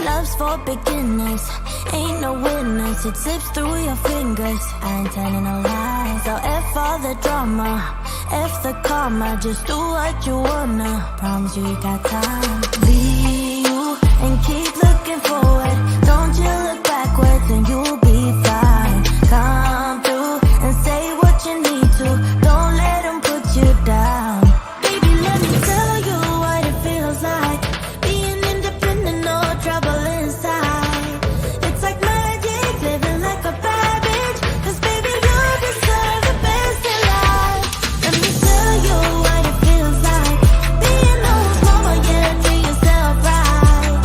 Love's for beginners, ain't no winners. It slips through your fingers, I ain't telling no lies. So F all the drama, F the karma. Just do what you wanna, promise you got time. Be you and keep looking forward. Don't you look backwards and you'll be fine. Come through and say what you need to. Don't let them put you down. Baby, let me tell you what it feels like. Being independent, no trouble inside. It's like magic, living like a bad bitch. 'Cause baby, you deserve the best in life. Let me tell you what it feels like. Being whose mama, yeah, do yourself right.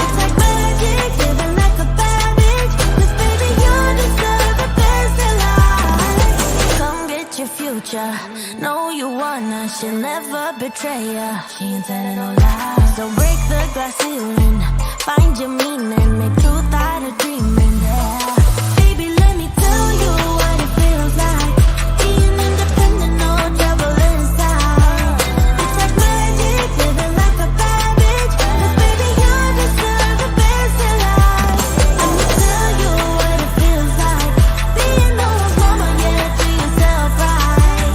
It's like magic, living like a bad bitch. 'Cause baby, you deserve the best in life. Come get your future. Know you wanna, she'll never betray ya. She ain't telling no lies. So break the glass ceiling, find your meaning, make truth out of dreaming. Yeah. Baby, let me tell you what it feels like. Being independent, no trouble inside. It's like magic, living like a bad bitch. 'Cause baby, you deserve the best in life. Let me tell you what it feels like. Being no one's mama, yeah, do yourself right.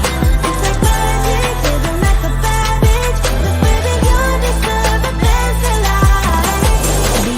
It's like magic, living like a bad bitch. 'Cause baby, you deserve the best in life. Be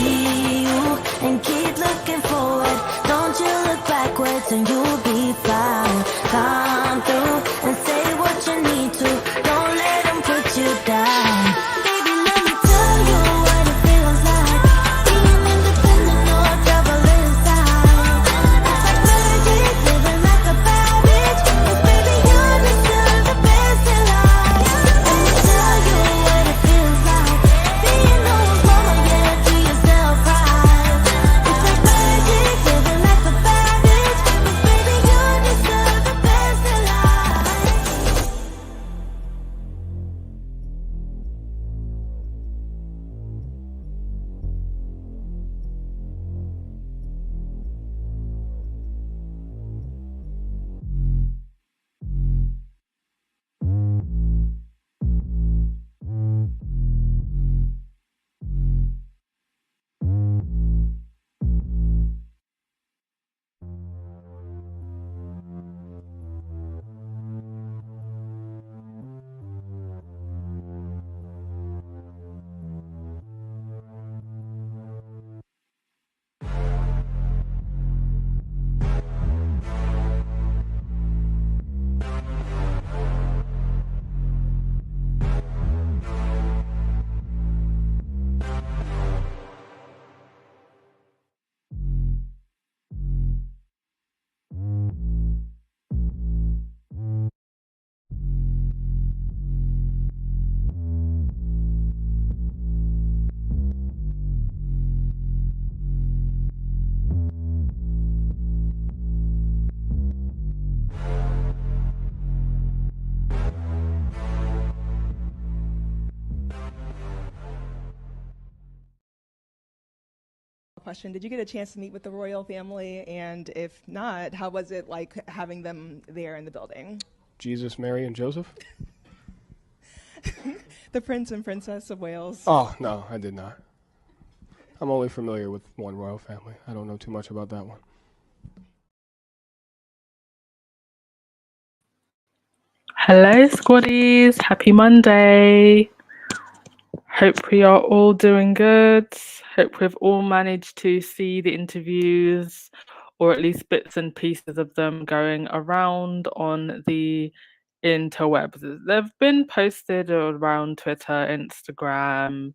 you and keep looking forward. Don't you look backwards and you'll be fine. Come through and say what you need to. Don't let them put you down. Baby, let me tell you what it feels like. Being independent, no trouble inside. It's like magic, living like a bad bitch. 'Cause baby, you deserve the best in life. Let me tell you what it feels like. Being whose mama, yeah, do yourself right. It's like magic, living like a bad bitch. 'Cause baby, you deserve the best in life. Question: did you get a chance to meet with the royal family? And if not, how was it like having them there in the building? Jesus, Mary, and Joseph? The Prince and Princess of Wales. Oh, no, I did not. I'm only familiar with one royal family. I don't know too much about that one. Hello, squaddies. Happy Monday. Hope we are all doing good. Hope we've all managed to see the interviews, or at least bits and pieces of them, going around on the interwebs. They've been posted around Twitter, Instagram,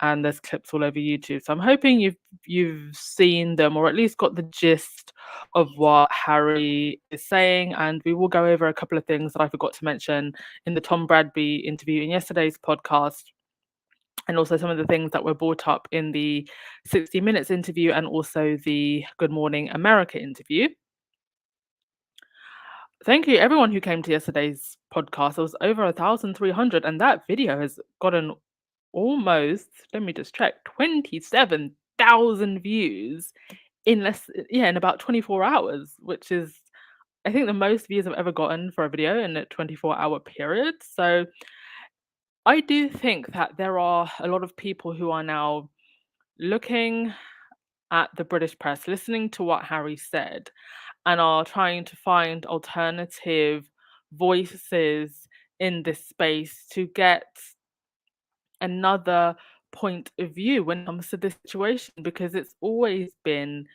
and there's clips all over YouTube. So I'm hoping you've seen them, or at least got the gist of what Harry is saying. And we will go over a couple of things that I forgot to mention in the Tom Bradby interview in yesterday's podcast, and also some of the things that were brought up in the 60 Minutes interview and also the Good Morning America interview. Thank you everyone who came to yesterday's podcast. It was over 1,300, and that video has gotten almost, let me just check, 27,000 views in about 24 hours, which is, I think, the most views I've ever gotten for a video in a 24-hour period. So I do think that there are a lot of people who are now looking at the British press, listening to what Harry said, and are trying to find alternative voices in this space to get another point of view when it comes to this situation, because it's always been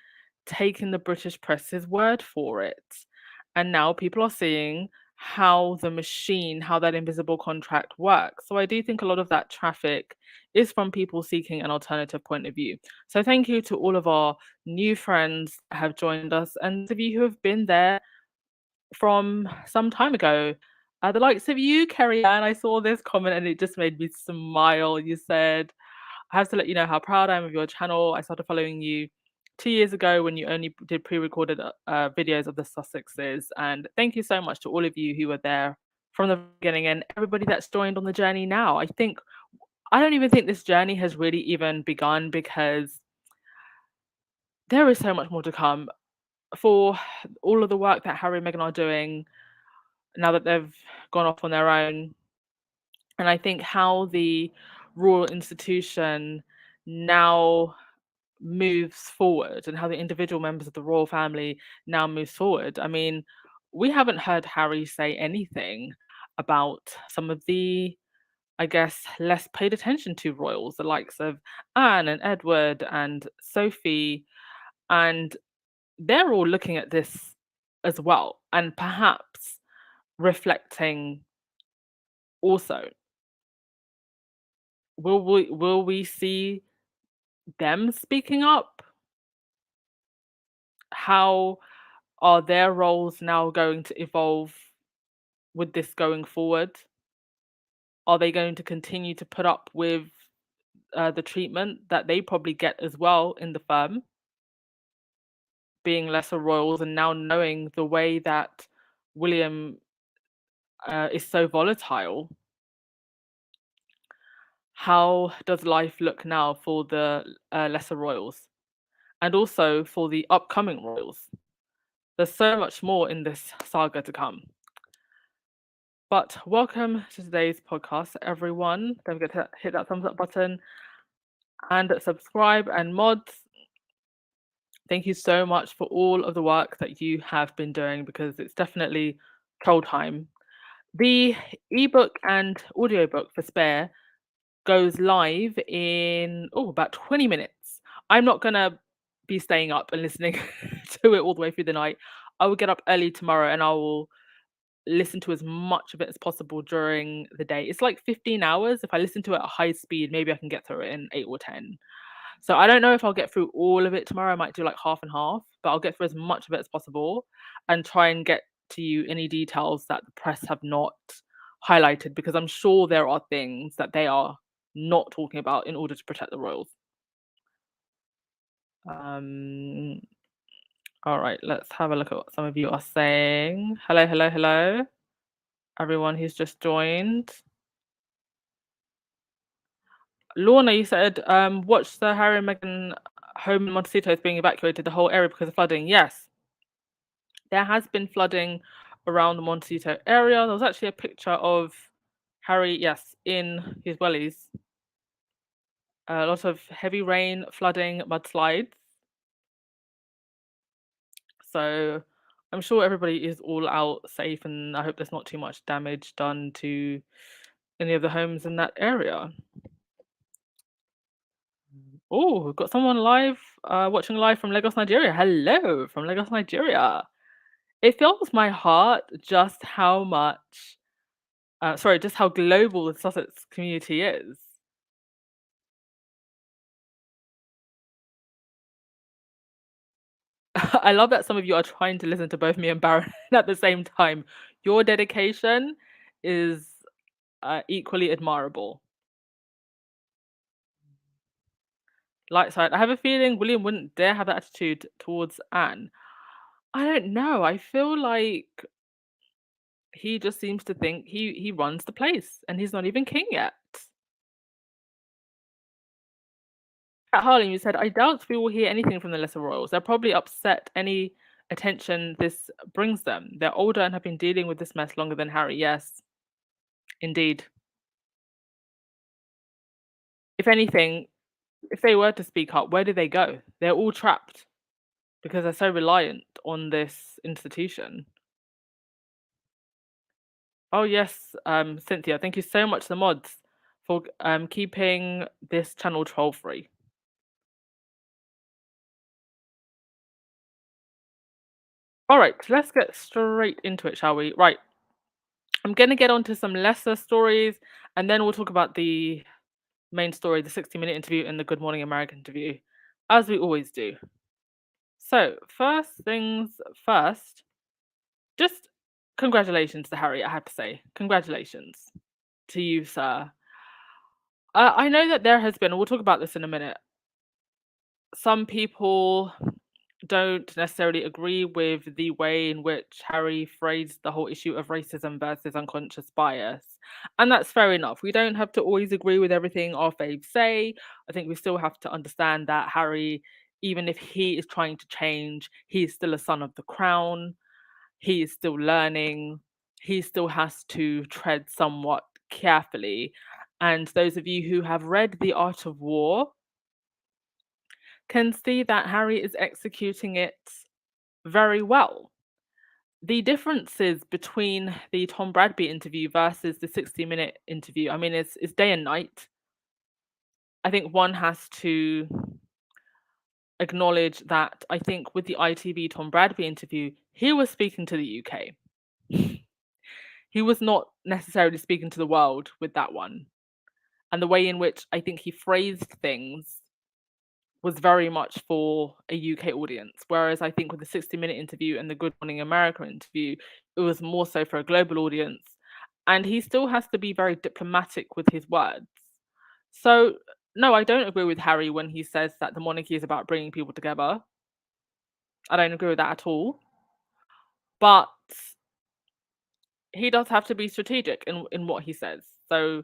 taking the British press's word for it. And now people are seeing how the machine, how that invisible contract works. So I do think a lot of that traffic is from people seeking an alternative point of view. So thank you to all of our new friends that have joined us and those of you who have been there from some time ago. The likes of you, Kerry Ann, I saw this comment and it just made me smile. You said, I have to let you know how proud I am of your channel. I started following you 2 years ago when you only did pre-recorded videos of the Sussexes. And thank you so much to all of you who were there from the beginning and everybody that's joined on the journey now. I don't even think this journey has really even begun, because there is so much more to come for all of the work that Harry and Meghan are doing now that they've gone off on their own. And I think how the royal institution now moves forward and how the individual members of the royal family now moves forward. I mean, we haven't heard Harry say anything about some of the, I guess, less paid attention to royals, the likes of Anne and Edward and Sophie, and they're all looking at this as well and perhaps reflecting also. Will we see them speaking up? How are their roles now going to evolve with this going forward? Are they going to continue to put up with the treatment that they probably get as well in the firm, being lesser royals and now knowing the way that William is so volatile? How does life look now for the lesser royals and also for the upcoming royals? There's so much more in this saga to come. But welcome to today's podcast, everyone. Don't forget to hit that thumbs up button and subscribe. And mods, thank you so much for all of the work that you have been doing, because it's definitely troll time. The ebook and audiobook for Spare goes live in about 20 minutes. I'm not gonna be staying up and listening to it all the way through the night. I will get up early tomorrow and I will listen to as much of it as possible during the day. It's like 15 hours. If I listen to it at high speed, maybe I can get through it in 8 or 10. So I don't know if I'll get through all of it tomorrow. I might do like half and half, but I'll get through as much of it as possible and try and get to you any details that the press have not highlighted, because I'm sure there are things that they are not talking about in order to protect the royals. All right, let's have a look at what some of you are saying. Hello, hello, hello. Everyone who's just joined. Lorna, you said, watch the Harry and Meghan home in Montecito is being evacuated, the whole area, because of flooding. Yes, there has been flooding around the Montecito area. There was actually a picture of Harry, yes, in his wellies. A lot of heavy rain, flooding, mudslides. So I'm sure everybody is all out safe, and I hope there's not too much damage done to any of the homes in that area. Oh, we've got someone live, watching live from Lagos, Nigeria. Hello from Lagos, Nigeria. It fills my heart just how much, just how global the Sussex community is. I love that some of you are trying to listen to both me and Baron at the same time. Your dedication is equally admirable. Light side, I have a feeling William wouldn't dare have that attitude towards Anne. I don't know. I feel like he just seems to think he runs the place and he's not even king yet. At Harlem, you said, I doubt we will hear anything from the lesser royals. They're probably upset any attention this brings them. They're older and have been dealing with this mess longer than Harry. Yes, indeed. If anything, if they were to speak up, where do they go? They're all trapped because they're so reliant on this institution. Oh yes, Cynthia, thank you so much, the mods, for keeping this channel troll free. All right, let's get straight into it, shall we? Right, I'm gonna get onto some lesser stories, and then we'll talk about the main story, the 60-minute interview and the Good Morning America interview, as we always do. So, first things first, just congratulations to Harry, I have to say. Congratulations to you, sir. I know that there has been, we'll talk about this in a minute, some people don't necessarily agree with the way in which Harry phrased the whole issue of racism versus unconscious bias. And that's fair enough. We don't have to always agree with everything our faves say. I think we still have to understand that Harry, even if he is trying to change, he is still a son of the crown. He is still learning. He still has to tread somewhat carefully. And those of you who have read The Art of War can see that Harry is executing it very well. The differences between the Tom Bradby interview versus the 60-minute interview, I mean, it's day and night. I think one has to acknowledge that I think with the ITV Tom Bradby interview, he was speaking to the UK. He was not necessarily speaking to the world with that one. And the way in which I think he phrased things was very much for a UK audience. Whereas I think with the 60-minute interview and the Good Morning America interview, it was more so for a global audience. And he still has to be very diplomatic with his words. So, no, I don't agree with Harry when he says that the monarchy is about bringing people together. I don't agree with that at all. But he does have to be strategic in what he says. So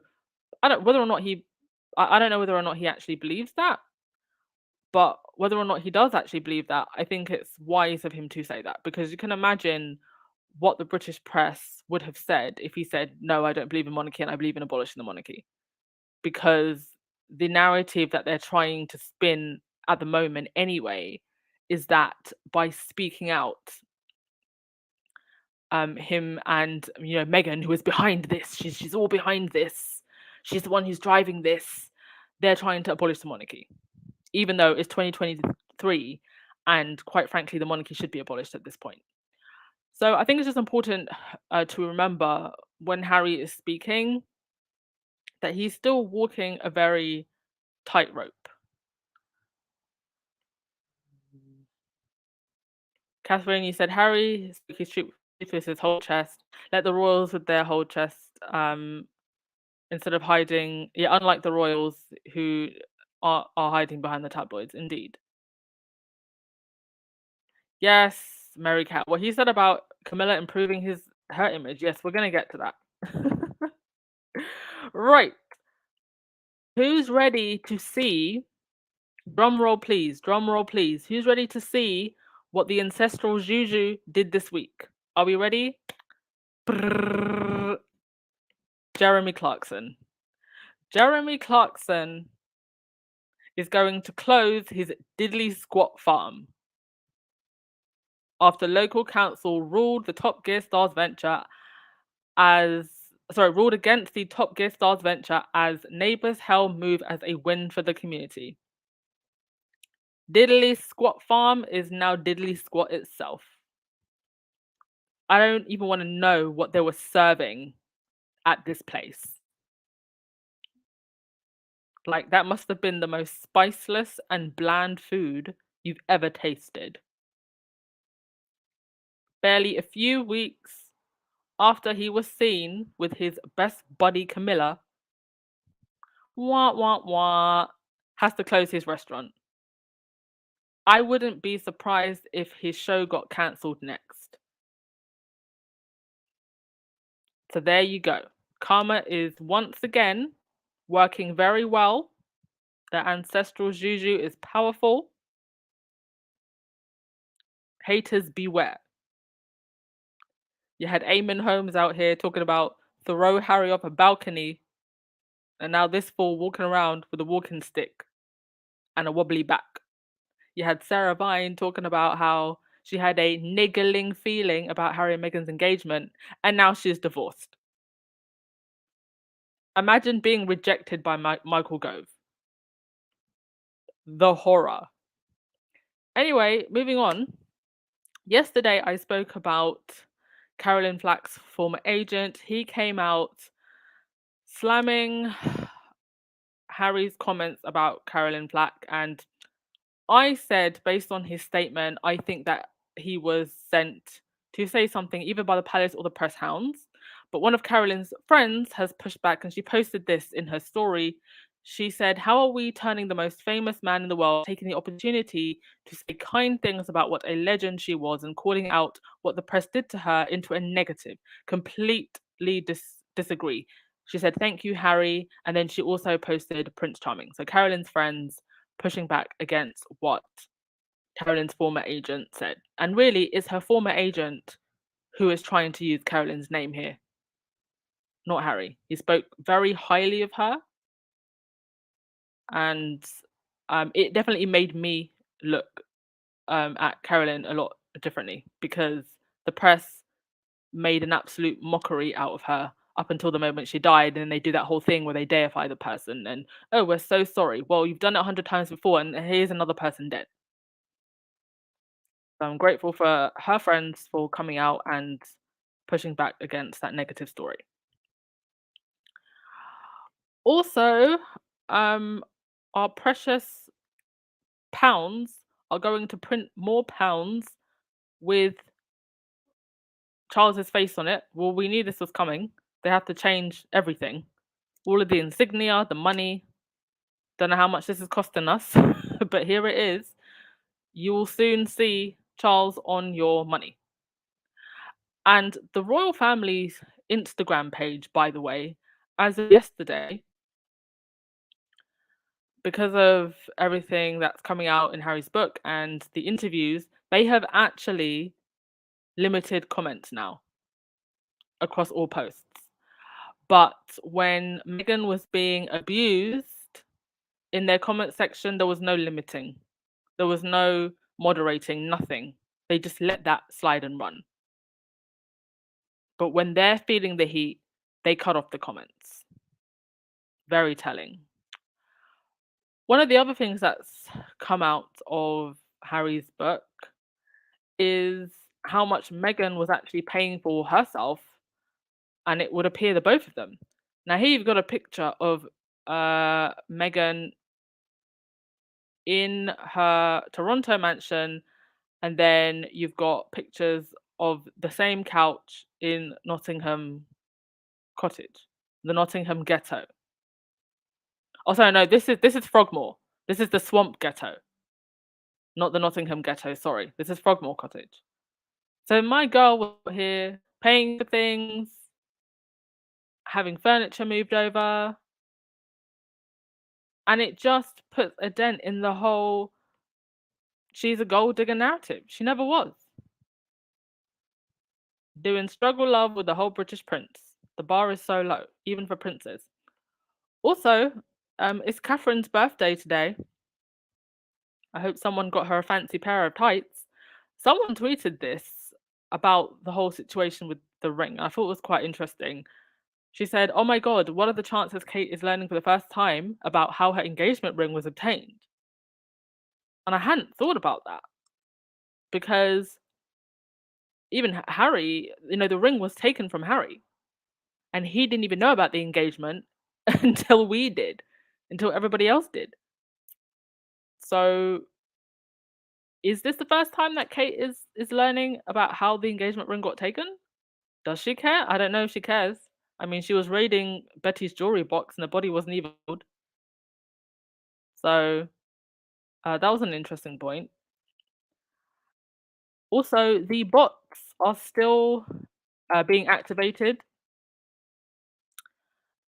I don't know whether or not he actually believes that. But whether or not he does actually believe that, I think it's wise of him to say that, because you can imagine what the British press would have said if he said, no, I don't believe in monarchy and I believe in abolishing the monarchy. Because the narrative that they're trying to spin at the moment anyway is that by speaking out, him and Meghan, who is behind this, she's all behind this, she's the one who's driving this, they're trying to abolish the monarchy, even though it's 2023 and quite frankly the monarchy should be abolished at this point. So I think it's just important to remember when Harry is speaking that he's still walking a very tightrope. Catherine, you said Harry his truth with his whole chest. Let the royals with their whole chest instead of hiding. Yeah, unlike the royals who are hiding behind the tabloids. Indeed. Yes, Mary Cat. What he said about Camilla improving her image. Yes, we're gonna get to that. Right. Who's ready to see? Drum roll, please. Drum roll, please. Who's ready to see what the ancestral Juju did this week? Are we ready? Brrr. Jeremy Clarkson. Jeremy Clarkson is going to close his diddly squat farm after local council ruled against the Top Gear Stars venture as neighbours hell move as a win for the community. Diddly Squat Farm is now Diddly Squat itself. I don't even want to know what they were serving at this place. Like, that must have been the most spiceless and bland food you've ever tasted. Barely a few weeks after he was seen with his best buddy Camilla, has to close his restaurant. I wouldn't be surprised if his show got cancelled next. So there you go. Karma is once again working very well. The ancestral juju is powerful. Haters beware. You had Eamon Holmes out here talking about throw Harry off a balcony, and now this fool walking around with a walking stick. and a wobbly back. You had Sarah Vine talking about how she had a niggling feeling about Harry and Meghan's engagement, and now she's divorced. Imagine being rejected by Michael Gove. The horror. Anyway, moving on. Yesterday, I spoke about Carolyn Flack's former agent. He came out slamming Harry's comments about Carolyn Flack, and I said, based on his statement, I think that he was sent to say something either by the palace or the press hounds. But one of Carolyn's friends has pushed back, and she posted this in her story. She said, "How are we turning the most famous man in the world, taking the opportunity to say kind things about what a legend she was and calling out what the press did to her into a negative? Completely disagree." She said, "Thank you, Harry." And then she also posted Prince Charming. So Carolyn's friends pushing back against what Carolyn's former agent said. And really, it's her former agent who is trying to use Carolyn's name here, not Harry. He spoke very highly of her, and it definitely made me look at Carolyn a lot differently, because the press made an absolute mockery out of her up until the moment she died, and they do that whole thing where they deify the person and, oh, we're so sorry. Well, you've done it 100 times before, and here's another person dead. So I'm grateful for her friends for coming out and pushing back against that negative story. Also, our precious pounds are going to print more pounds with Charles's face on it. Well, we knew this was coming. They have to change everything. All of the insignia, the money. Don't know how much this is costing us, but here it is. You will soon see Charles on your money. And the royal family's Instagram page, by the way, as of yesterday, because of everything that's coming out in Harry's book and the interviews, they have actually limited comments now across all posts. But when Meghan was being abused, in their comment section, there was no limiting. There was no moderating, nothing. They just let that slide and run. But when they're feeling the heat, they cut off the comments. Very telling. One of the other things that's come out of Harry's book is how much Meghan was actually paying for herself, and it would appear the both of them. Now here you've got a picture of Meghan in her Toronto mansion, and then you've got pictures of the same couch in Nottingham Cottage, the Nottingham ghetto. Oh, sorry, no, this is Frogmore. This is the Swamp Ghetto, not the Nottingham Ghetto. Sorry, this is Frogmore Cottage. So my girl was here paying for things, having furniture moved over, and it just puts a dent in the whole she's a gold digger narrative. She never was. Doing struggle love with the whole British prince. The bar is so low, even for princes. Also, it's Catherine's birthday today. I hope someone got her a fancy pair of tights. Someone tweeted this about the whole situation with the ring. I thought it was quite interesting. She said, "Oh my God, what are the chances Kate is learning for the first time about how her engagement ring was obtained?" And I hadn't thought about that, because even Harry, the ring was taken from Harry, and he didn't even know about the engagement until we did, until everybody else did. So is this the first time that Kate is learning about how the engagement ring got taken? Does she care? I don't know if she cares. I mean, she was raiding Betty's jewelry box and the body wasn't even old. So that was an interesting point. Also, the bots are still being activated.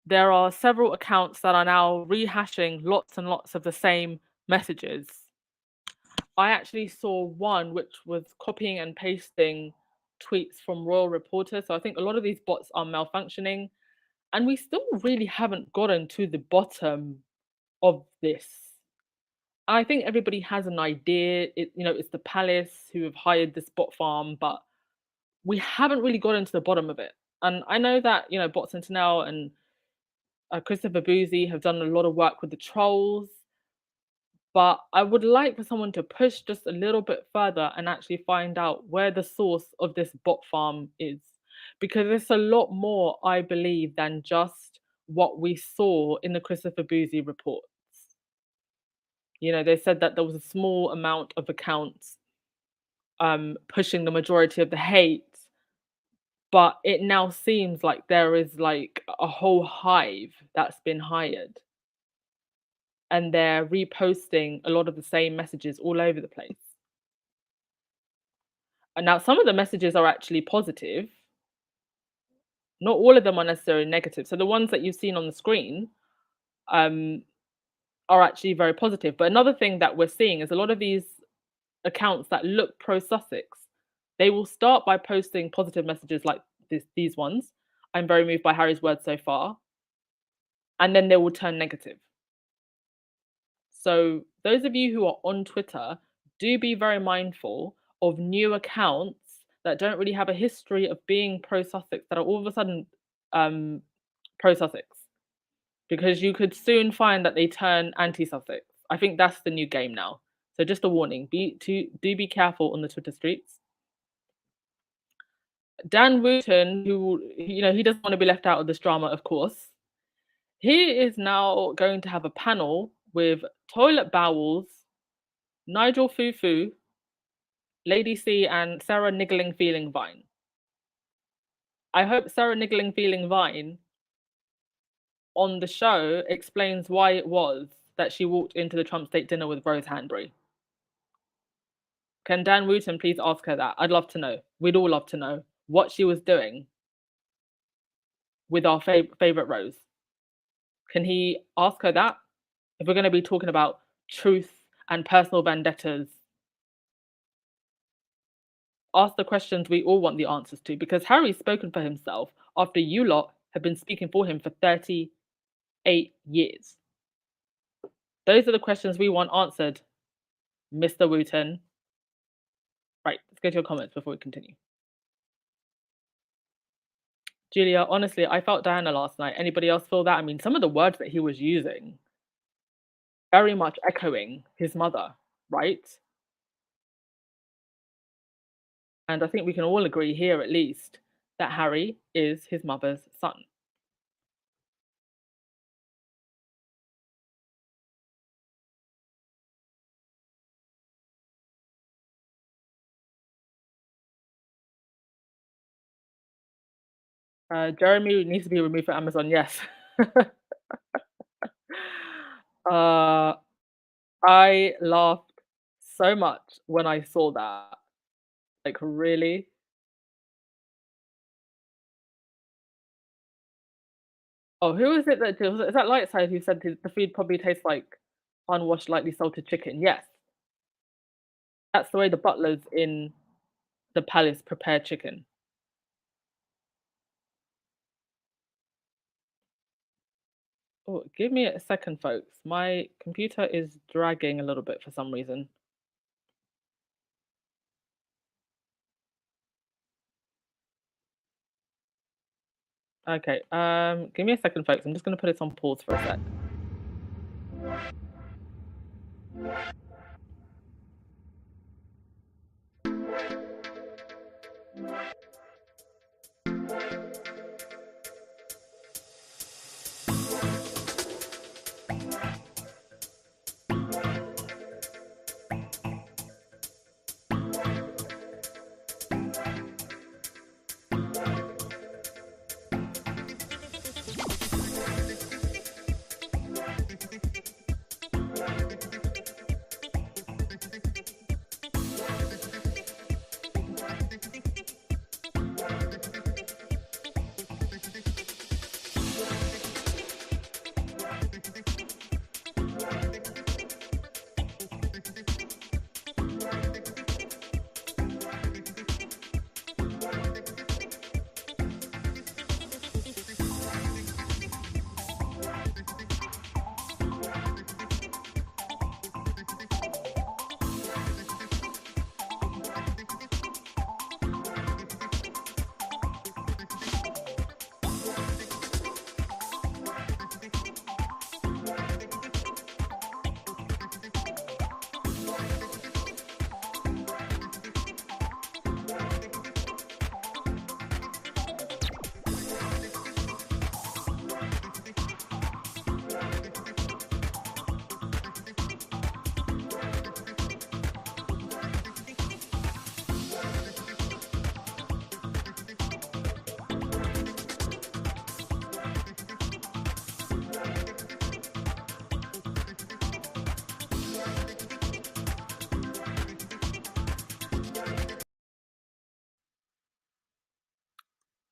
There are several accounts that are now rehashing lots and lots of the same messages. I actually saw one which was copying and pasting tweets from royal reporters. So I think a lot of these bots are malfunctioning, and we still really haven't gotten to the bottom of this. I think everybody has an idea. It's the palace who have hired this bot farm, but we haven't really gotten to the bottom of it. And I know that, Bot Sentinel and Christopher Boozy have done a lot of work with the trolls, but I would like for someone to push just a little bit further and actually find out where the source of this bot farm is. Because it's a lot more, I believe, than just what we saw in the Christopher Boozy reports. They said that there was a small amount of accounts pushing the majority of the hate, but it now seems like there is like a whole hive that's been hired, and they're reposting a lot of the same messages all over the place. And now some of the messages are actually positive. Not all of them are necessarily negative. So the ones that you've seen on the screen are actually very positive. But another thing that we're seeing is a lot of these accounts that look pro-Sussex, they will start by posting positive messages like these ones. I'm very moved by Harry's words so far. And then they will turn negative. So those of you who are on Twitter, do be very mindful of new accounts that don't really have a history of being pro-Sussex that are all of a sudden pro-Sussex. Because you could soon find that they turn anti-Sussex. I think that's the new game now. So just a warning, do be careful on the Twitter streets. Dan Wooten, who, he doesn't want to be left out of this drama, of course. He is now going to have a panel with Toilet Bowels, Nigel Fufu, Lady C, and Sarah Niggling Feeling Vine. I hope Sarah Niggling Feeling Vine on the show explains why it was that she walked into the Trump state dinner with Rose Hanbury. Can Dan Wooten please ask her that? I'd love to know. We'd all love to know what she was doing with our favorite Rose. Can he ask her that? If we're going to be talking about truth and personal vendettas, ask the questions we all want the answers to, because Harry's spoken for himself after you lot have been speaking for him for 38 years. Those are the questions we want answered, Mr. Wooten. Right, let's go to your comments before we continue. Julia, honestly, I felt Diana last night. Anybody else feel that? I mean, some of the words that he was using, very much echoing his mother, right? And I think we can all agree here, at least, that Harry is his mother's son. Jeremy needs to be removed from Amazon, yes. I laughed so much when I saw that. Like, really? Oh, who is it that is that Lightside who said the food probably tastes like unwashed, lightly salted chicken? Yes. That's the way the butlers in the palace prepare chicken. Oh, give me a second, folks. My computer is dragging a little bit for some reason. Okay, give me a second, folks. I'm just going to put it on pause for a sec.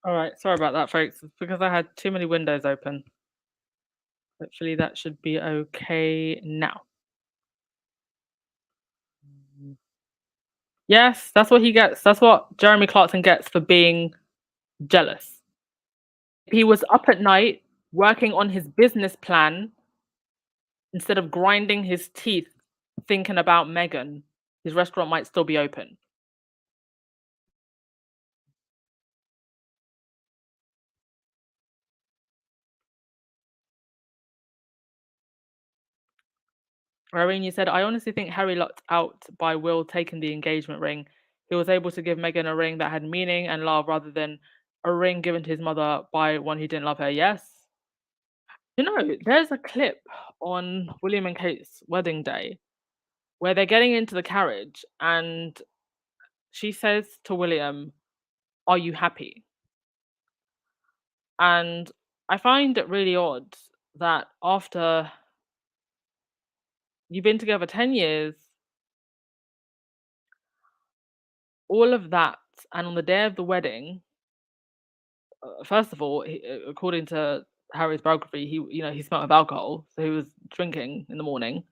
All right, sorry about that, folks. It's because I had too many windows open. Hopefully that should be okay now. Yes, that's what he gets. That's what Jeremy Clarkson gets for being jealous. He was up at night working on his business plan instead of grinding his teeth thinking about Meghan. His restaurant might still be open. Irene, you said, I honestly think Harry lucked out by Will taking the engagement ring. He was able to give Meghan a ring that had meaning and love rather than a ring given to his mother by one who didn't love her. Yes. You know, there's a clip on William and Kate's wedding day where they're getting into the carriage and she says to William, are you happy? And I find it really odd that after you've been together 10 years, all of that, and on the day of the wedding, first of all, according to Harry's biography, he smelled of alcohol, so he was drinking in the morning.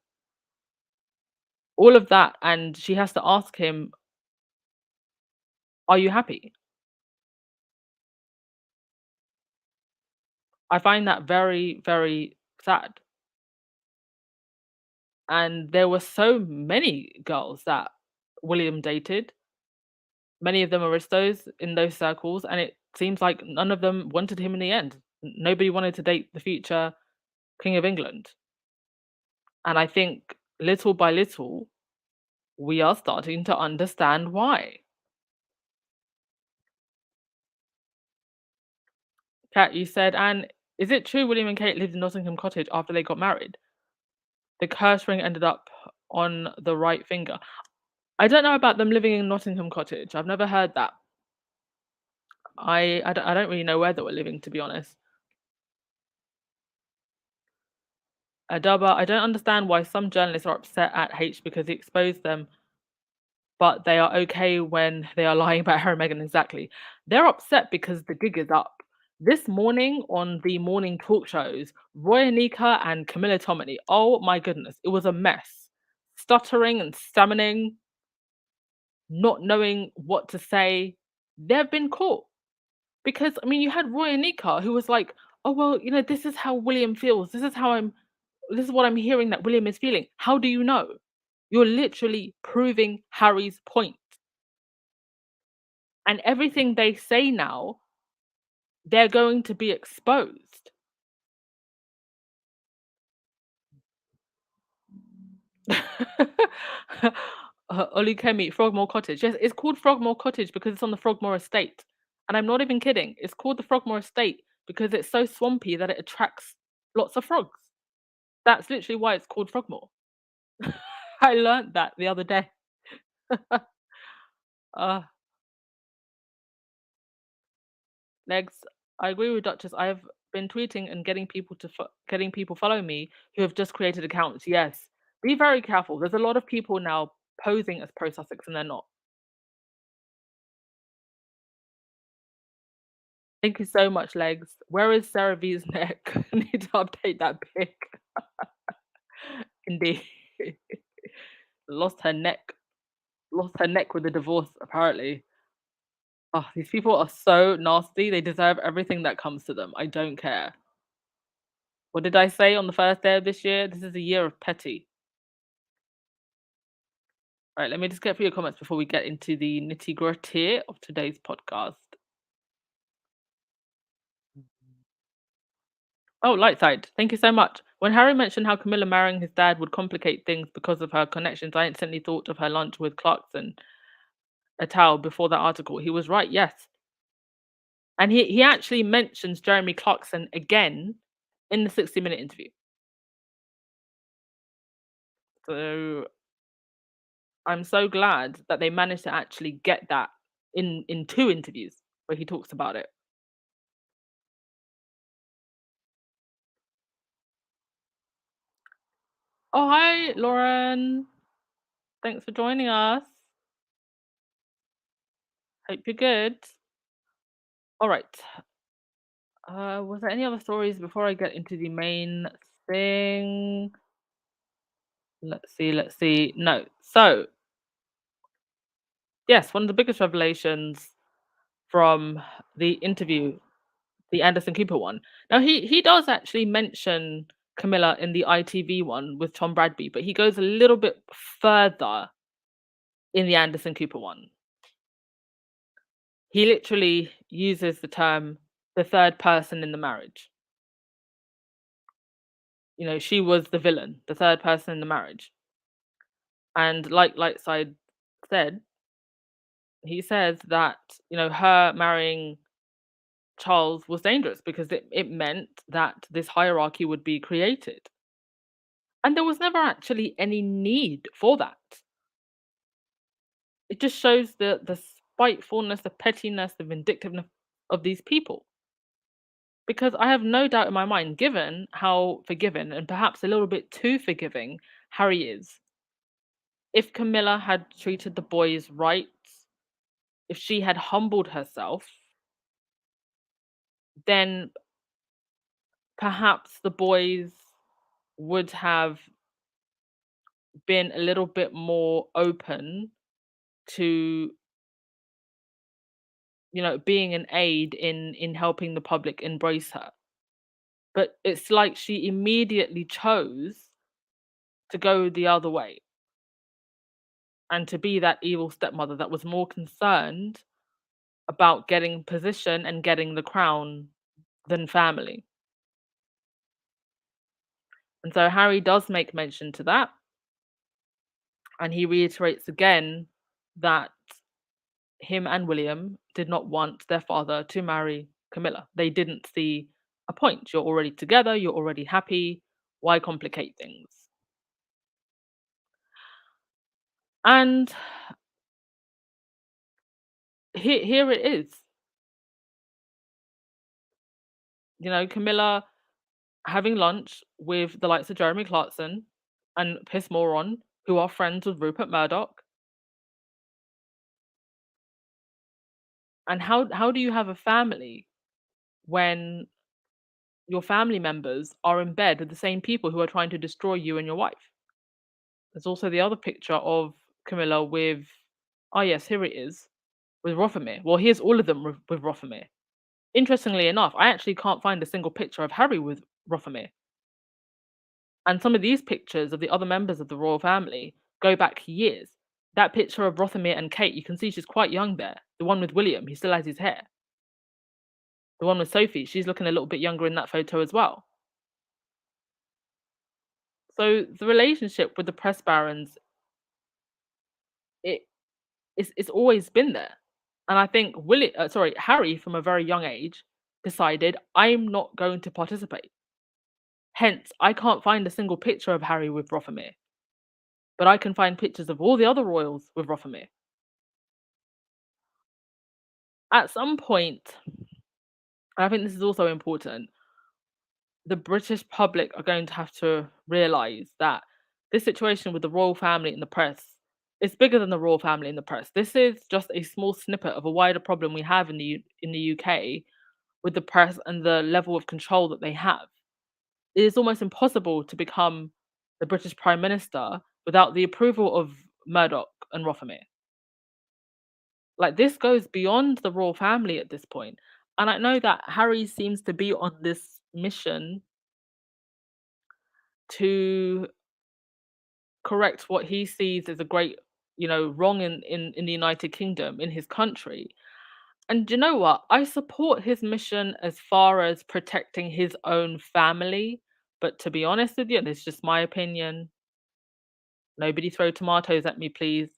All of that, and she has to ask him, "Are you happy?" I find that very, very sad. And there were so many girls that William dated, many of them aristos in those circles, and it seems like none of them wanted him in the end. Nobody wanted to date the future King of England. And I think little by little, we are starting to understand why. Kat, you said, and is it true William and Kate lived in Nottingham Cottage after they got married? The curse ring ended up on the right finger. I don't know about them living in Nottingham Cottage. I've never heard that. I don't really know where they were living, to be honest. Adaba, I don't understand why some journalists are upset at H because he exposed them, but they are okay when they are lying about Harry and Meghan. Exactly. They're upset because the gig is up. This morning on the morning talk shows, Roy Anika and Camilla Tominey, oh my goodness, it was a mess. Stuttering and stammering, not knowing what to say. They've been caught. Because, I mean, you had Roy Anika who was like, oh, well, this is how William feels. This is what I'm hearing that William is feeling. How do you know? You're literally proving Harry's point. And everything they say now, they're going to be exposed. Olukemi, Frogmore Cottage. Yes, it's called Frogmore Cottage because it's on the Frogmore estate. And I'm not even kidding. It's called the Frogmore estate because it's so swampy that it attracts lots of frogs. That's literally why it's called Frogmore. I learnt that the other day. uh, Legs, I agree with Duchess. I've been tweeting and getting people follow me who have just created accounts. Yes, be very careful. There's a lot of people now posing as pro Sussex and they're not. Thank you so much, Legs. Where is Sarah V's neck? I need to update that pic. Indeed. Lost her neck. Lost her neck with the divorce, apparently. Oh, these people are so nasty. They deserve everything that comes to them. I don't care. What did I say on the first day of this year? This is a year of petty. All right, let me just get through your comments before we get into the nitty-gritty of today's podcast. Oh, Lightside, thank you so much. When Harry mentioned how Camilla marrying his dad would complicate things because of her connections, I instantly thought of her lunch with Clarkson et al. Before that article. He was right, yes. And he actually mentions Jeremy Clarkson again in the 60-minute interview. So I'm so glad that they managed to actually get that in two interviews where he talks about it. Oh, hi, Lauren. Thanks for joining us. Hope you're good. All right. Was there any other stories before I get into the main thing? Let's see. Let's see. No. So, yes, one of the biggest revelations from the interview, the Anderson Cooper one. Now, he does actually mention Camilla in the ITV one with Tom Bradby, but he goes a little bit further in the Anderson Cooper one. He literally uses the term the third person in the marriage. You know, she was the villain, the third person in the marriage. And like Lightside said, he says that, you know, her marrying Charles was dangerous because it meant that this hierarchy would be created. And there was never actually any need for that. It just shows the spitefulness, the pettiness, the vindictiveness of these people. Because I have no doubt in my mind, given how forgiving and perhaps a little bit too forgiving Harry is, if Camilla had treated the boys right, if she had humbled herself, then perhaps the boys would have been a little bit more open to, you know, being an aid in helping the public embrace her. But it's like she immediately chose to go the other way and to be that evil stepmother that was more concerned about getting position and getting the crown than family. And so Harry does make mention to that, and he reiterates again that him and William did not want their father to marry Camilla. They didn't see a point. You're already together, you're already happy. Why complicate things? And here it is. You know, Camilla having lunch with the likes of Jeremy Clarkson and Piss Moron, who are friends with Rupert Murdoch. And how do you have a family when your family members are in bed with the same people who are trying to destroy you and your wife? There's also the other picture of Camilla with, oh yes, here it is, with Rothermere. Well, here's all of them with Rothermere. Interestingly enough, I actually can't find a single picture of Harry with Rothermere. And some of these pictures of the other members of the royal family go back years. That picture of Rothermere and Kate, you can see she's quite young there. The one with William, he still has his hair. The one with Sophie, she's looking a little bit younger in that photo as well. So the relationship with the press barons, it's always been there. And I think Harry, from a very young age, decided I'm not going to participate. Hence, I can't find a single picture of Harry with Rothermere, but I can find pictures of all the other royals with Rothermere. At some point, and I think this is also important, the British public are going to have to realize that this situation with the royal family in the press is bigger than the royal family in the press. This is just a small snippet of a wider problem we have in the UK with the press and the level of control that they have. It is almost impossible to become the British Prime Minister without the approval of Murdoch and Rothermere. Like, this goes beyond the royal family at this point. And I know that Harry seems to be on this mission to correct what he sees as a great, you know, wrong in the United Kingdom, in his country. And do you know what? I support his mission as far as protecting his own family. But to be honest with you, this is just my opinion. Nobody throw tomatoes at me, please.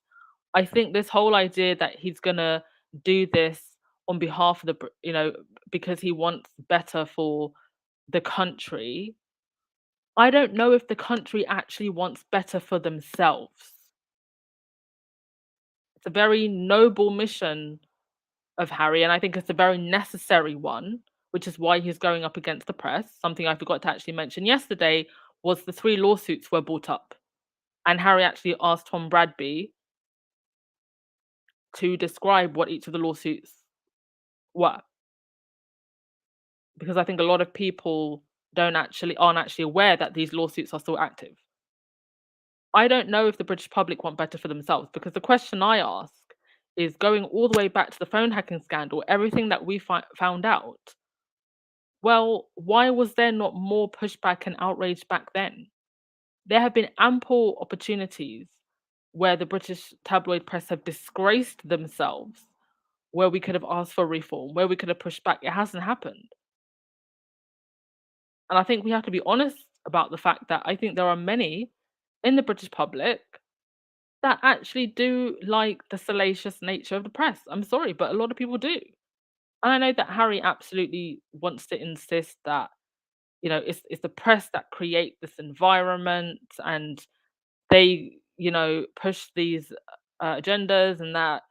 I think this whole idea that he's gonna do this on behalf of you know, because he wants better for the country. I don't know if the country actually wants better for themselves. It's a very noble mission of Harry, and I think it's a very necessary one, which is why he's going up against the press. Something I forgot to actually mention yesterday was the 3 lawsuits were brought up, and Harry actually asked Tom Bradby to describe what each of the lawsuits were. because I think a lot of people aren't actually aware that these lawsuits are still active. I don't know if the British public want better for themselves, because the question I ask is, going all the way back to the phone hacking scandal, everything that we found out. Well, why was there not more pushback and outrage back then? There have been ample opportunities where the British tabloid press have disgraced themselves, where we could have asked for reform, where we could have pushed back. It hasn't happened. And I think we have to be honest about the fact that I think there are many in the British public that actually do like the salacious nature of the press. I'm sorry, but a lot of people do. And I know that Harry absolutely wants to insist that, it's the press that create this environment, and they, push these agendas, and that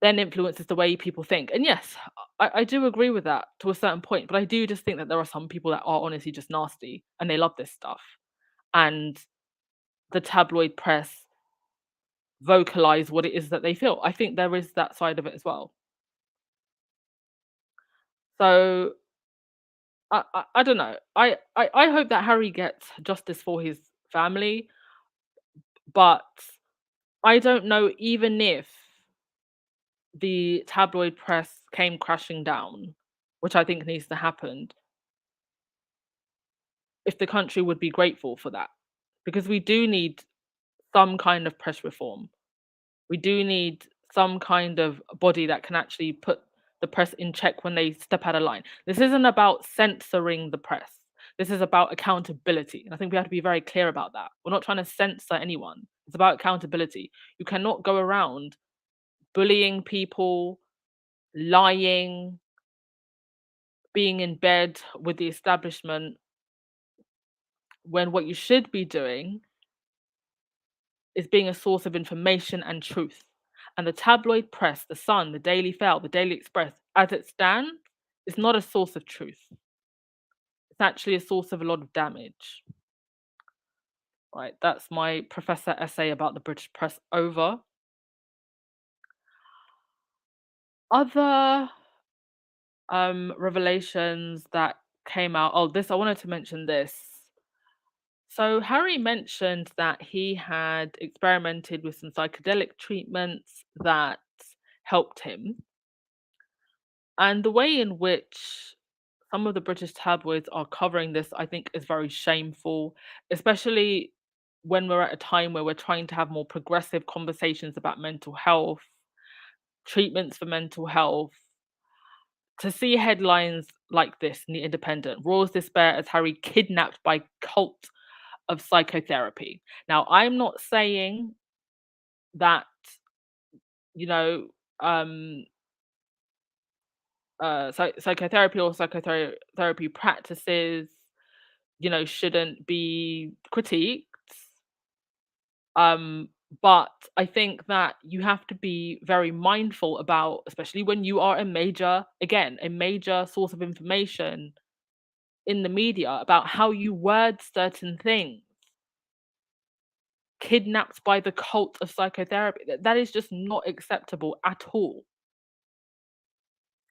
then influences the way people think. And yes, I do agree with that to a certain point, but I do just think that there are some people that are honestly just nasty and they love this stuff. And the tabloid press vocalize what it is that they feel. I think there is that side of it as well. So I don't know. I hope that Harry gets justice for his family, but I don't know, even if the tabloid press came crashing down, which I think needs to happen, if the country would be grateful for that. Because we do need some kind of press reform. We do need some kind of body that can actually put the press in check when they step out of line. This isn't about censoring the press. This is about accountability. And I think we have to be very clear about that. We're not trying to censor anyone. It's about accountability. You cannot go around bullying people, lying, being in bed with the establishment, when what you should be doing is being a source of information and truth. And the tabloid press, the Sun, the Daily Fail, the Daily Express, as it stands, is not a source of truth. It's actually a source of a lot of damage. Right, that's my professor essay about the British press over. Other revelations that came out. Oh, I wanted to mention this. So Harry mentioned that he had experimented with some psychedelic treatments that helped him. And the way in which some of the British tabloids are covering this, I think, is very shameful, especially when we're at a time where we're trying to have more progressive conversations about mental health, treatments for mental health. To see headlines like this in The Independent: Royals despair as Harry kidnapped by cult of psychotherapy. Now, I'm not saying that, you know, um, psychotherapy or psychotherapy practices, shouldn't be critiqued. But I think that you have to be very mindful about, especially when you are a major source of information in the media, about how you word certain things. Kidnapped by the cult of psychotherapy. That is just not acceptable at all.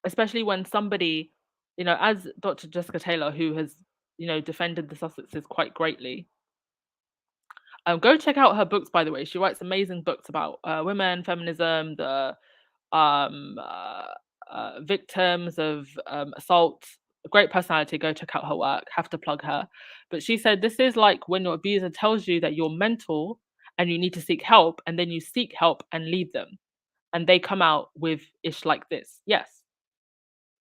Especially when somebody, as Dr. Jessica Taylor, who has, defended the Sussexes quite greatly. Go check out her books, by the way. She writes amazing books about women, feminism, the victims of assault. A great personality. Go check out her work. Have to plug her. But she said this is like when your abuser tells you that you're mental and you need to seek help, and then you seek help and leave them, and they come out with ish like this. Yes,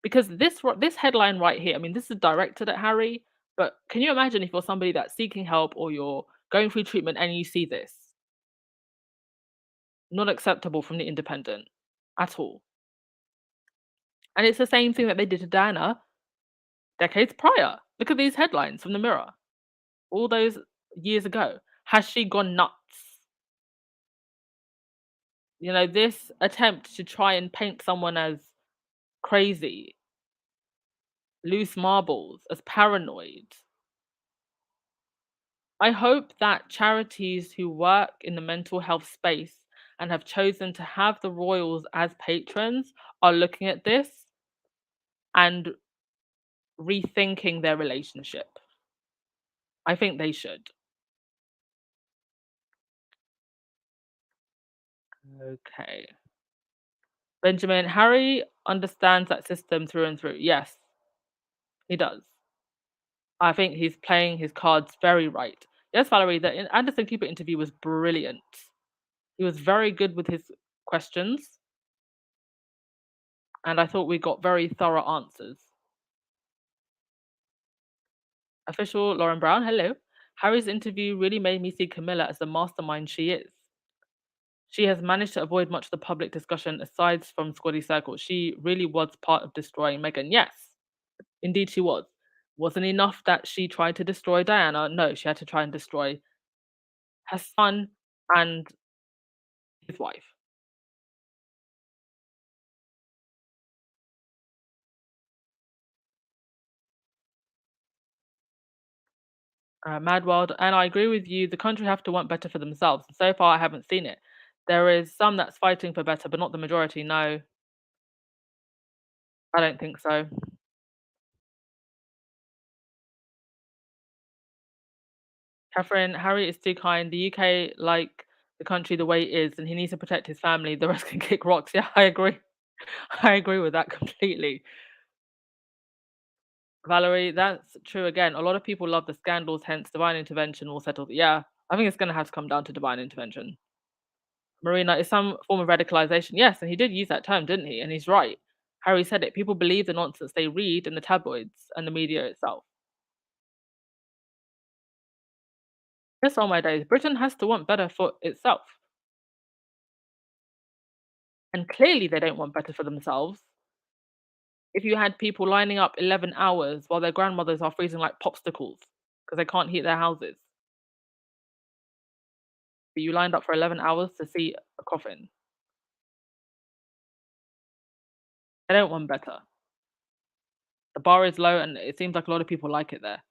because this headline right here. I mean, this is directed at Harry, but can you imagine if you're somebody that's seeking help or you're going through treatment and you see this? Not acceptable from The Independent at all. And it's the same thing that they did to Diana decades prior. Look at these headlines from the Mirror. All those years ago. Has she gone nuts? This attempt to try and paint someone as crazy, loose marbles, as paranoid. I hope that charities who work in the mental health space and have chosen to have the royals as patrons are looking at this and rethinking their relationship. I think they should. Okay. Benjamin, Harry understands that system through and through. Yes, he does. I think he's playing his cards very right. Yes, Valerie, the Anderson Cooper interview was brilliant. He was very good with his questions, and I thought we got very thorough answers. Official Lauren Brown, hello. Harry's interview really made me see Camilla as the mastermind she is. She has managed to avoid much of the public discussion aside from Squaddy Circle. She really was part of destroying Meghan. Yes, indeed she was. Wasn't enough that she tried to destroy Diana. No, she had to try and destroy her son and his wife. Mad World, and I agree with you. The country have to want better for themselves. So far, I haven't seen it. There is some that's fighting for better, but not the majority. No, I don't think so. Catherine, Harry is too kind. The UK like the country the way it is, and he needs to protect his family. The rest can kick rocks. Yeah, I agree. I agree with that completely. Valerie, that's true again. A lot of people love the scandals, hence divine intervention will settle. Yeah, I think it's going to have to come down to divine intervention. Marina is some form of radicalization. Yes, and he did use that term, didn't he? And he's right. Harry said it. People believe the nonsense they read in the tabloids and the media itself. Yes, all my days. Britain has to want better for itself. And clearly they don't want better for themselves. If you had people lining up 11 hours while their grandmothers are freezing like popsicles because they can't heat their houses, but you lined up for 11 hours to see a coffin, they don't want better. The bar is low and it seems like a lot of people like it there.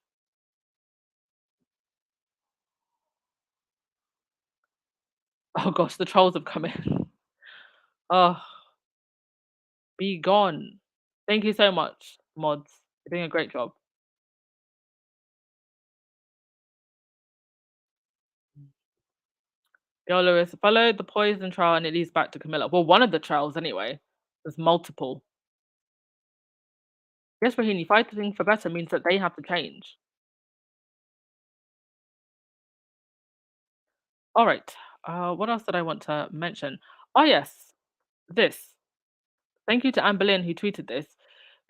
Oh gosh, the trolls have come in. Oh, be gone. Thank you so much, mods. You're doing a great job. Yo, Lewis, follow the poison trail and it leads back to Camilla. Well, one of the trails anyway. There's multiple. Yes, Rahini, fighting for better means that they have to change. All right. What else did I want to mention? Oh, yes. This. Thank you to Anne Boleyn who tweeted this.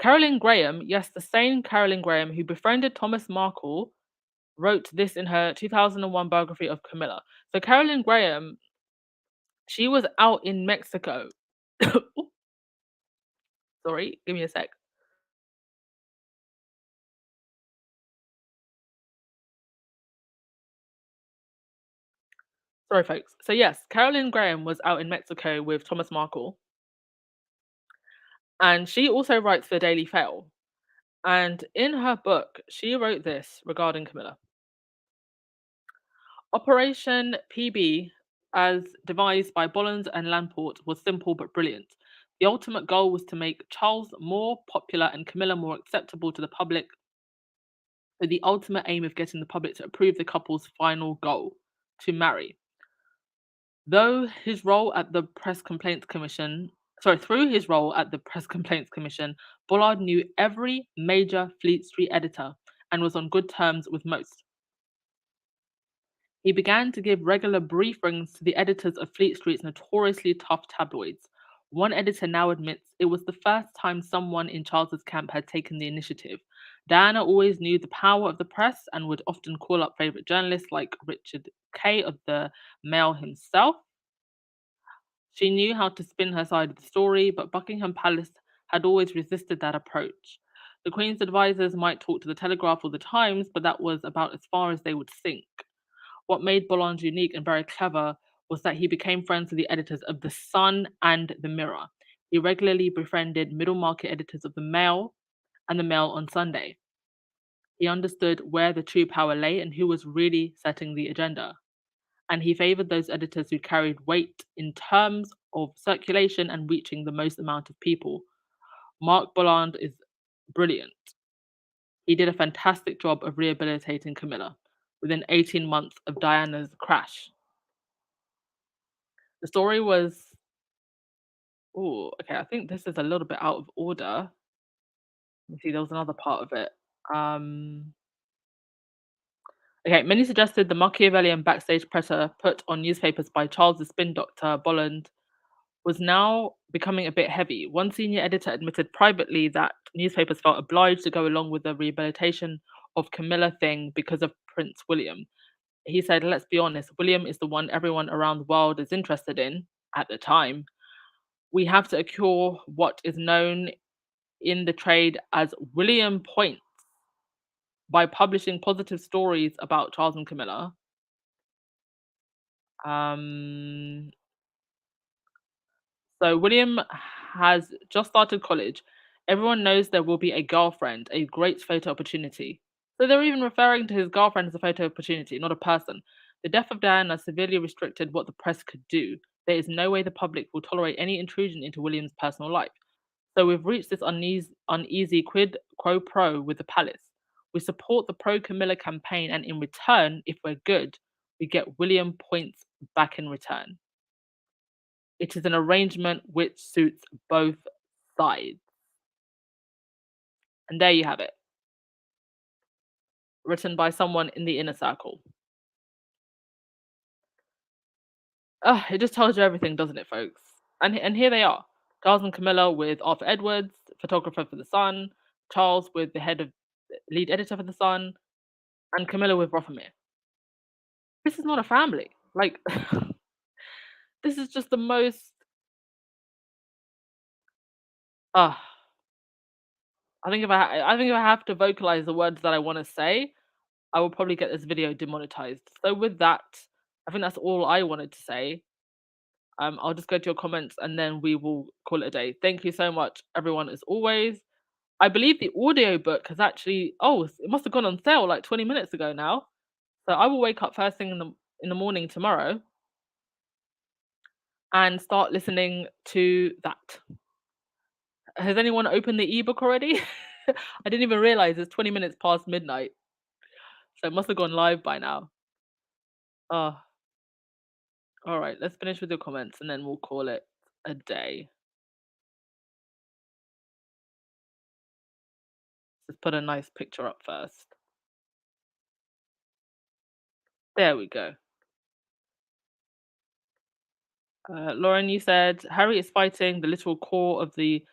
Carolyn Graham, yes, the same Carolyn Graham who befriended Thomas Markle, wrote this in her 2001 biography of Camilla. So Carolyn Graham, she was out in Mexico. Sorry, give me a sec. Sorry, folks. So yes, Carolyn Graham was out in Mexico with Thomas Markle, and she also writes for Daily Fail. And in her book, she wrote this regarding Camilla. Operation PB, as devised by Bolland and Lamport, was simple but brilliant. The ultimate goal was to make Charles more popular and Camilla more acceptable to the public, with the ultimate aim of getting the public to approve the couple's final goal, to marry. Through his role at the Press Complaints Commission, Bullard knew every major Fleet Street editor and was on good terms with most. He began to give regular briefings to the editors of Fleet Street's notoriously tough tabloids. One editor now admits it was the first time someone in Charles's camp had taken the initiative. Diana always knew the power of the press and would often call up favourite journalists like Richard Kay of the Mail himself. She knew how to spin her side of the story, but Buckingham Palace had always resisted that approach. The Queen's advisors might talk to the Telegraph or the Times, but that was about as far as they would sink. What made Bolland unique and very clever was that he became friends with the editors of The Sun and The Mirror. He regularly befriended middle market editors of The Mail and The Mail on Sunday. He understood where the true power lay and who was really setting the agenda. And he favoured those editors who carried weight in terms of circulation and reaching the most amount of people. Mark Bolland is brilliant. He did a fantastic job of rehabilitating Camilla within 18 months of Diana's crash. The story was, oh, okay, I think this is a little bit out of order. Let me see, there was another part of it. Um, okay, many suggested the Machiavellian backstage pressure put on newspapers by Charles's spin doctor Bolland was now becoming a bit heavy. One senior editor admitted privately that newspapers felt obliged to go along with the rehabilitation of Camilla thing because of Prince William. He said, let's be honest, William is the one everyone around the world is interested in at the time. We have to accrue what is known in the trade as William points by publishing positive stories about Charles and Camilla. So William has just started college. Everyone knows there will be a girlfriend, a great photo opportunity. So they're even referring to his girlfriend as a photo opportunity, not a person. The death of Diana severely restricted what the press could do. There is no way the public will tolerate any intrusion into William's personal life. So we've reached this uneasy quid pro quo with the palace. We support the pro Camilla campaign, and in return, if we're good, we get William points back in return. It is an arrangement which suits both sides. And there you have it. Written by someone in the inner circle. It just tells you everything, doesn't it, folks? And here they are. Charles and Camilla with Arthur Edwards, photographer for The Sun, Charles with the lead editor for The Sun, and Camilla with Rothermere. This is not a family. Like, this is just the most... I think if I have to vocalize the words that I want to say, I will probably get this video demonetized. So with that, I think that's all I wanted to say. I'll just go to your comments and then we will call it a day. Thank you so much, everyone, as always. I believe the audiobook has actually, it must have gone on sale like 20 minutes ago now. So I will wake up first thing in the morning tomorrow and start listening to that. Has anyone opened the ebook already? I didn't even realize it's 20 minutes past midnight. So it must have gone live by now. All right, let's finish with your comments and then we'll call it a day. Let's put a nice picture up first. There we go. Lauren, you said Harry is fighting the literal core of the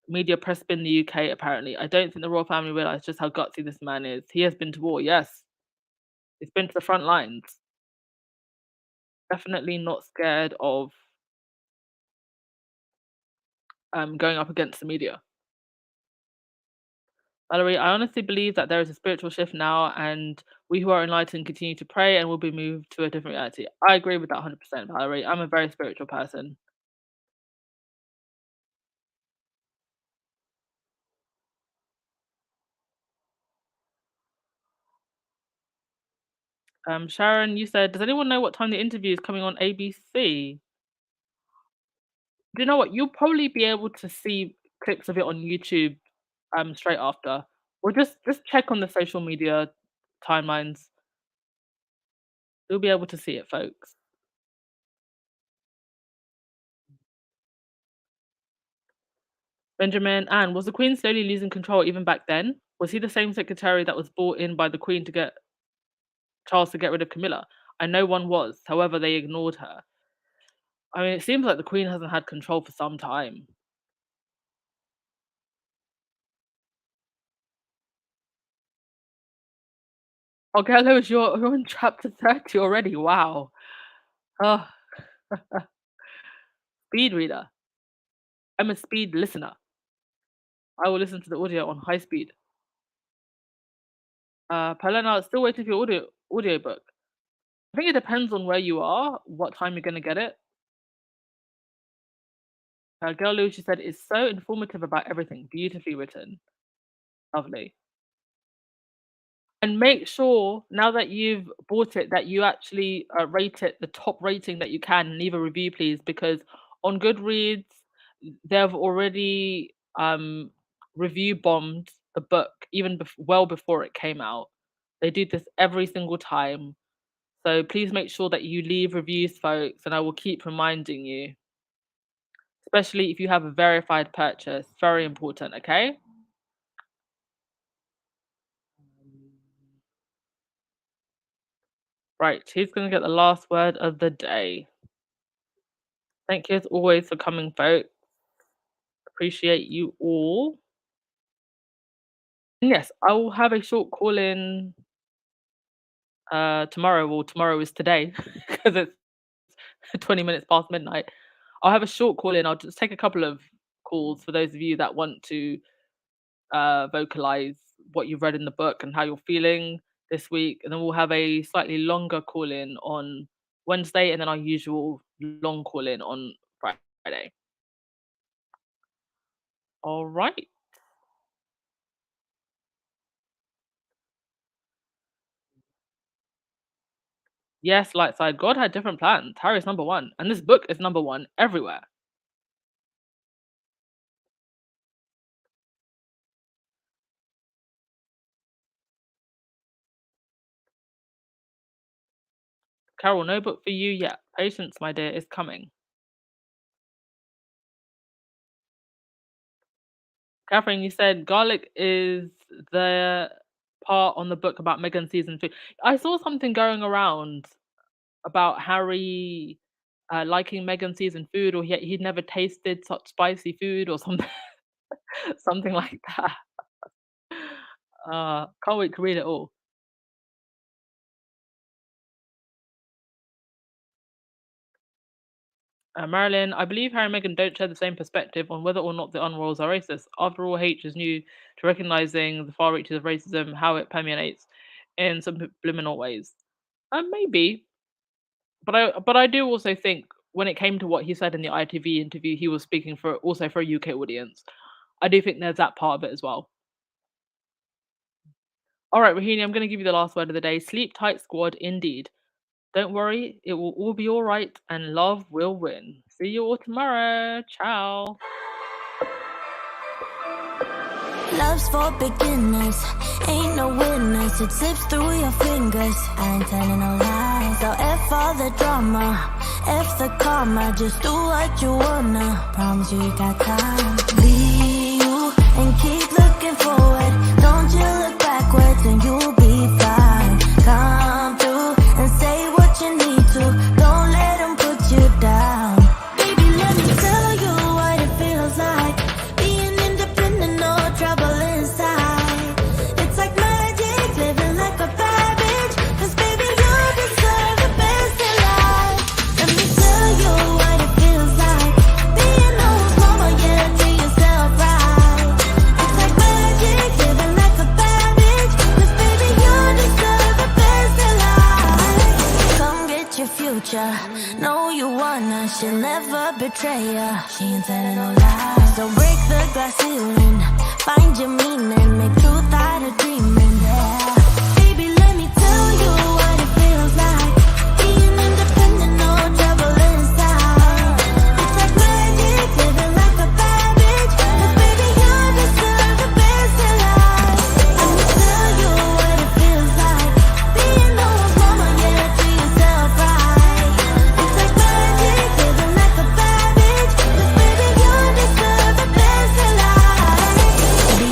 media press in the UK, apparently. I don't think the royal family realise just how gutsy this man is. He has been to war, yes. He's been to the front lines. Definitely not scared of going up against the media. Valerie, I honestly believe that there is a spiritual shift now, and we who are enlightened continue to pray and will be moved to a different reality. I agree with that 100%, Valerie. I'm a very spiritual person. Sharon, you said, does anyone know what time the interview is coming on ABC? Do you know what? You'll probably be able to see clips of it on YouTube straight after. Or just check on the social media timelines. You'll be able to see it, folks. Benjamin, Anne, was the Queen slowly losing control even back then? Was he the same secretary that was brought in by the Queen to get Charles to get rid of Camilla? I know one was, however, they ignored her. I mean, it seems like the Queen hasn't had control for some time. Oh, Gallows, you're in chapter 30 already. Wow. Oh. Speed reader. I'm a speed listener. I will listen to the audio on high speed. Palena, still waiting for your audiobook. I think it depends on where you are, what time you're going to get it. Girl Lou, she said, is so informative about everything. Beautifully written. Lovely. And make sure, now that you've bought it, that you actually rate it the top rating that you can and leave a review, please, because on Goodreads, they've already review bombed the book even well before it came out. They do this every single time. So please make sure that you leave reviews, folks, and I will keep reminding you, especially if you have a verified purchase. Very important, okay? Right, who's going to get the last word of the day? Thank you as always for coming, folks. Appreciate you all. And yes, I will have a short call in tomorrow. Well, tomorrow is today because it's 20 minutes past midnight. I'll have a short call in. I'll just take a couple of calls for those of you that want to vocalize what you've read in the book and how you're feeling this week. And then we'll have a slightly longer call in on Wednesday and then our usual long call in on Friday. All right. Yes, light side. God had different plans. Harry's number one. And this book is number one everywhere. Carol, no book for you yet. Patience, my dear, is coming. Catherine, you said garlic is the part on the book about Megan season 2. I saw something going around about Harry liking Megan season food, or he'd never tasted such spicy food, or something, something like that. Can't wait to read it all. Marilyn, I believe Harry and Meghan don't share the same perspective on whether or not the Unroyals are racist. After all, H is new to recognizing the far reaches of racism, how it permeates in subliminal ways. Maybe, but I do also think when it came to what he said in the ITV interview, he was speaking for a UK audience. I do think there's that part of it as well. All right, Rahini, I'm going to give you the last word of the day. Sleep tight, squad, indeed. Don't worry, it will all be all right, and love will win. See you all tomorrow. Ciao. Love's for beginners, ain't no winners. It slips through your fingers. I ain't telling no lies. So F all the drama, F the karma. Just do what you wanna. Promise you got time. Be you and keep looking forward. Don't you look backwards and you'll be fine. Come through and say what you need to. Don't let them put you down. Baby, let me tell you what it feels like. Being independent, no trouble inside. It's like magic, living like a bad bitch. 'Cause baby, you deserve the best in life. Let me tell you what it feels like. Being whose mama, yeah, treat yourself right. It's like magic, living like a bad bitch. 'Cause baby, you deserve the best in life. Come get your future. Know you wanna, she'll never betray ya. She ain't telling no lies. So break the glass ceiling. Find your meaning, make truth out of dreaming, yeah. Baby, let me tell you what it feels like. Being independent, no trouble inside. It's like magic, living like a bad bitch. 'Cause baby, you deserve the best in life. Let me tell you what it feels like. Being no one's mama, yeah, treat yourself right. It's like magic, living like a bad bitch. 'Cause baby, you deserve the best in life. Be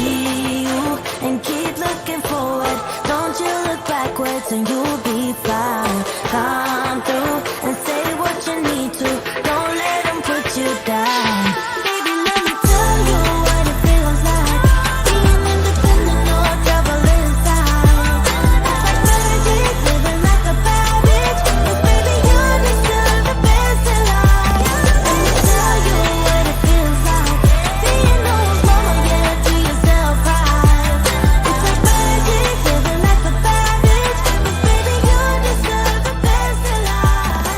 you and keep looking forward. Don't you look backwards and you'll be fine. Come through and say what you need to. Don't let them put you down. Baby, let me tell you what it feels like. Being independent, no trouble inside. It's like magic, living like a bad bitch. 'Cause baby, you deserve the best in life. Let me tell you what it feels like. Being no one's mama, yeah, treat yourself right. It's like magic, living like a bad bitch. 'Cause baby, you deserve the best in life.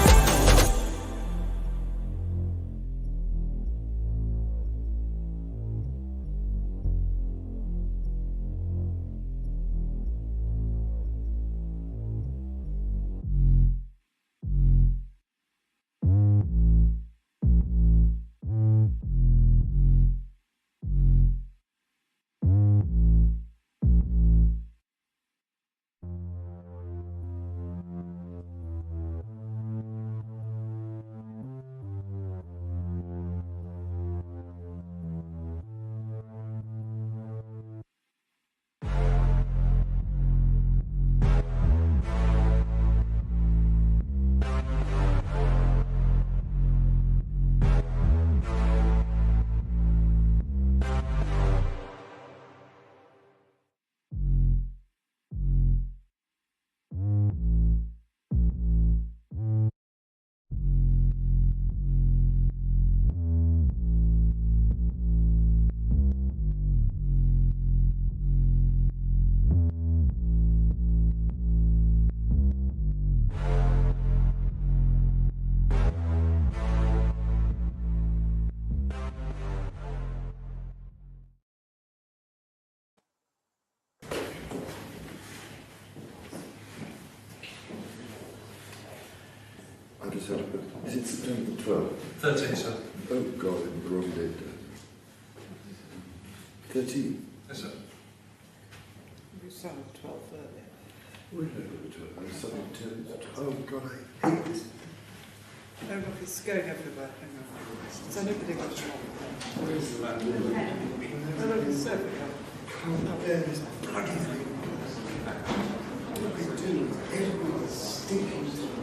just had a bit. Is it September 12th? 13th, sir. Oh, God, I'm the wrong date. 13? Yes, sir. We started at 12:30. Where did I go to? I was suddenly 10. Oh, God, I hate this. No, look, it's going everywhere. Hang on. Has anybody got a job? Where is the man? No, look, it's everywhere. Can't bear this bloody thing. What do we do? Everyone's stinking to